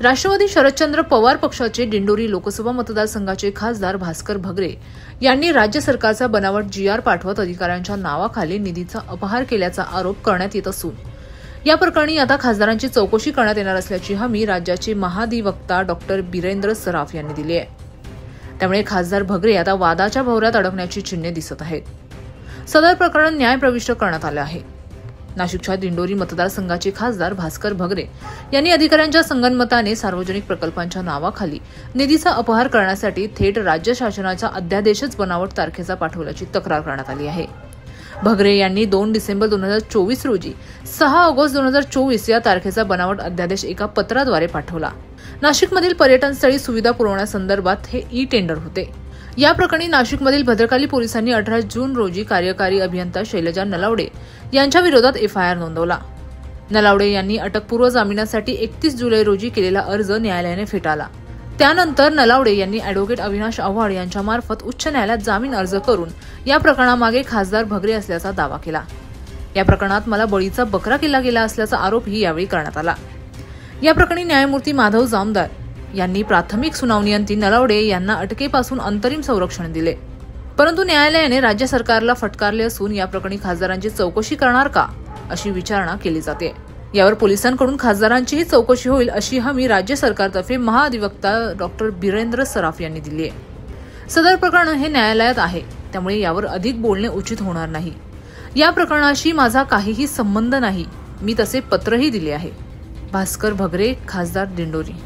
राष्ट्रवादी शरदचंद्र पवार पक्षाचे दिंडोरी लोकसभा मतदारसंघाचे खासदार भास्कर भगरे यांनी राज्य सरकारचा बनावट GR पाठवत अधिकाऱ्यांच्या नावाखाली निधीचा अपहार केल्याचा आरोप करण्यात येत असून या प्रकरणी आता खासदारांची चौकशी करण्यात येणार असल्याची हमी राज्याचे महाधिवक्ता डॉक्टर बिरेंद्र सराफ यांनी दिली आहे। त्यामुळे खासदार भगरे आता वादाच्या भोवऱ्यात अडकण्याची चिन्हे दिसत आहेत। सदर प्रकरण न्यायप्रविष्ट करण्यात आले आहे। नाशिकच्या दिंडोरी मतदारसंघाचे खासदार भास्कर भगरे यांनी अधिकाऱ्यांच्या संगनमताने सार्वजनिक प्रकल्पांच्या नावाखाली निधीचा अपहार करण्यासाठी थेट राज्य शासनाचा अध्यादेशच बनावट तारखेचा पाठवल्याची तक्रार करण्यात आली आहे। भगरे यांनी 2 डिसेंबर 2024 रोजी 6 ऑगस्ट 2024 या तारखेचा बनावट अध्यादेश एका पत्राद्वारे पाठवला। नाशिकमधील पर्यटनस्थळी सुविधा पुरवण्यासंदर्भात हे टेंडर होते। या प्रकरणी नाशिकमधील भद्रकाली पोलिसांनी 18 जून रोजी कार्यकारी अभियंता शैलजा नलावडे यांच्या विरोधात FIR नोंदवला। नलावडे यांनी अटकपूर्व जामिनासाठी 31 जुलै रोजी केलेला अर्ज न्यायालयाने फेटाळला। त्यानंतर नलावडे यांनी ॲडव्होकेट अविनाश आव्हाड यांच्या मार्फत उच्च न्यायालयात जामीन अर्ज करून या प्रकरणामागे खासदार भगरे असल्याचा दावा केला। या प्रकरणात मला बळीचा बकरा केला गेला असल्याचा आरोपही यावेळी करण्यात आला। या प्रकरणी न्यायमूर्ती माधव जामदार यांनी प्राथमिक सुनावणीअंती नलावडे यांना अटकेपासून अंतरिम संरक्षण दिले, परंतु न्यायालयाने राज्य सरकारला फटकारले असून या प्रकरणी खासदारांची चौकशी करणार का अशी विचारणा केली जाते। यावर पोलिसांकडून खासदारांचीही चौकशी होईल अशी हमी राज्य सरकारतर्फे महाधिवक्ता डॉक्टर बिरेंद्र सराफ यांनी दिली आहे। सदर प्रकरण हे न्यायालयात आहे, त्यामुळे यावर अधिक बोलणे उचित होणार नाही। या प्रकरणाशी माझा काहीही संबंध नाही, मी तसे पत्रही दिले आहे। भास्कर भगरे, खासदार दिंडोरी।